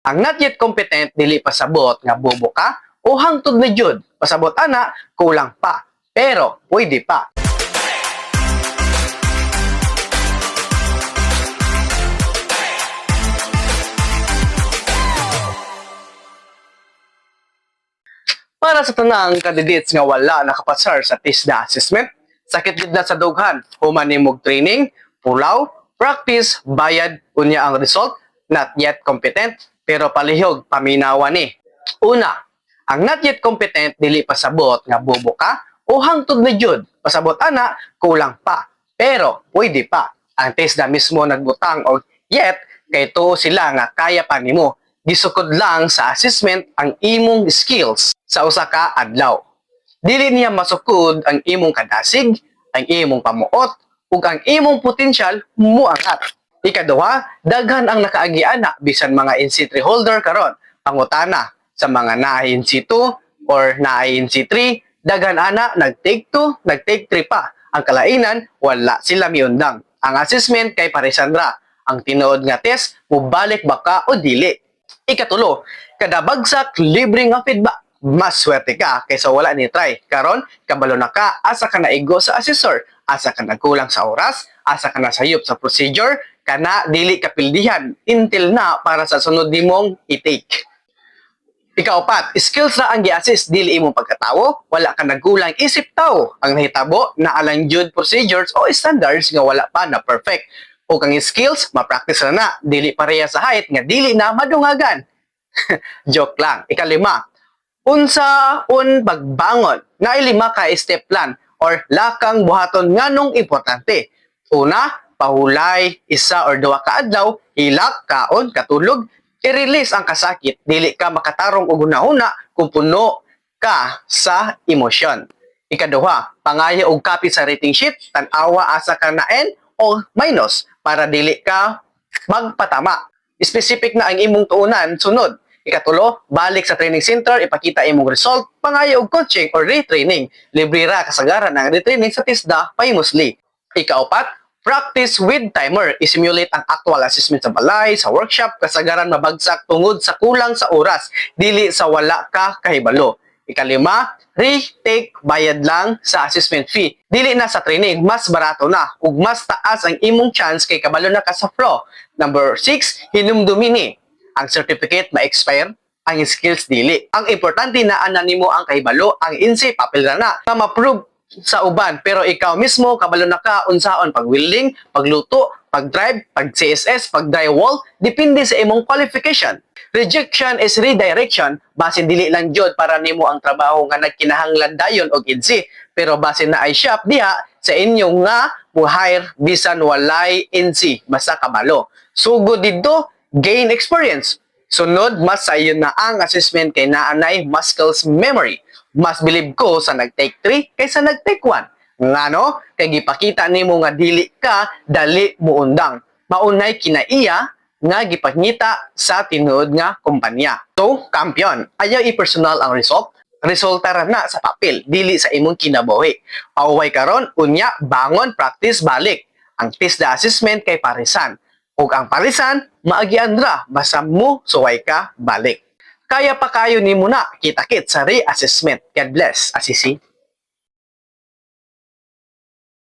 Ang not yet competent dili pasabot nga bobo ka o hangtod na jud. Pasabot ana kulang pa pero pwede pa. Para sa tanang candidates nga wala nakapasar sa TISDA assessment, sakit gid na sa dughan, human nimog training, pulaw, practice, bayad, unya ang result, not yet competent, pero palihog paminawan ni. Una, ang not yet competent dili pasabot nga bobo ka o hangtod na jud. Pasabot ana kulang pa, pero pwede pa. Ang TISDA mismo nagbutang og yet kay tuo sila nga kaya pa nimo. Gisukod lang sa assessment ang imong skills sa usa ka adlaw. Dili niya masukod ang imong kadasig, ang imong pamuot, ug ang imong potensyal muangat. Ikaduha, daghan ang nakaagiana bisan mga NC3 holder karon. Pangutana sa mga naay NC2 or naay NC3, daghan ana nag-take 2, nag-take 3 pa. Ang kalainan, wala sila miundang. Ang assessment kay paresandra. Ang tinuod nga test, mubalik ba ka o dili. Ikatulo, kada bagsak libre nga feedback. Mas swerte ka kaysa wala ni try. Karon, kabalo na ka, asa ka naigo sa assessor, asa ka nagkulang sa oras, asa ka nasayop sa procedure, kana dili kapildihan until na para sa sunod nimong i-take. Ikaapat, skills na ang gi-assist dili imong pagkatawo, wala ka nagkulang isip tao. Ang nahitabo na alang jud procedures o standards nga wala pa na perfect. O kang skills, ma-practice na dili pareha sa height nga dili na madungagan. Joke lang. Ikalima, unsaon pagbangon na ilima ka step plan or lakang buhaton nganong importante. Una, pahulay, isa or duwa ka adlaw, hilak, kaon, katulog, i-release ang kasakit, dili ka makatarong og una-una kung puno ka sa emosyon. Ikaduha, pangayo og copy sa rating sheet, tan-awa asa ka na N o minus para dili ka magpatama. Specific na ang imong tuunan, sunod. Ikatulo, balik sa training center, ipakita imong result, pangayo og coaching or retraining. Libre ra kasagaran ang retraining sa TISDA pahimusli. Ikaapat, practice with timer. I-simulate ang actual assessment sa balay, sa workshop, kasagaran mabagsak tungod sa kulang sa oras, dili sa wala ka kahibalo. Ikalima, retake bayad lang sa assessment fee. Dili na sa training, mas barato na ug mas taas ang imong chance kay kabalo na ka sa flow. Number 6, hinumdumi ni. Ang certificate ma-expire, ang skills dili. Ang importante na ananimo ang kahibalo, ang INSEE papel na ma-prove sa uban, pero ikaw mismo kabalo na ka unsaon pag-welding, pagluto, pag-drive, pag-CSS, pag-drywall, depende sa imong qualification. Rejection is redirection, basin dili lang jud para nimo ang trabaho nga nagkinahanglan dayon og INSEE, pero basin na ay shop diha sa inyo nga mo-hire bisan walay INSEE, basta kabalo. Sugod didto, gain experience. Sunod, mas sayon na ang assessment kay naanay muscles memory. Mas believe ko sa nag-take 3 kaysa nag-take 1. Ngano? Kay gipakita nimo nga dili ka dali muundang. Maunay kinaiya nga gipakita sa tinuod nga kumpanya. So, kampiyon, ayaw i-personal ang result. Resulta ra na sa papel, dili sa imong kinabuhi. Pauway karon, unya, bangon, practice, balik. Ang TISDA assessment kay parisan. Ug ang parisan, maagian ra, basta mo suway ka balik. Kaya pa kayo ni muna kita-kit sa re-assessment. God bless, Asisi.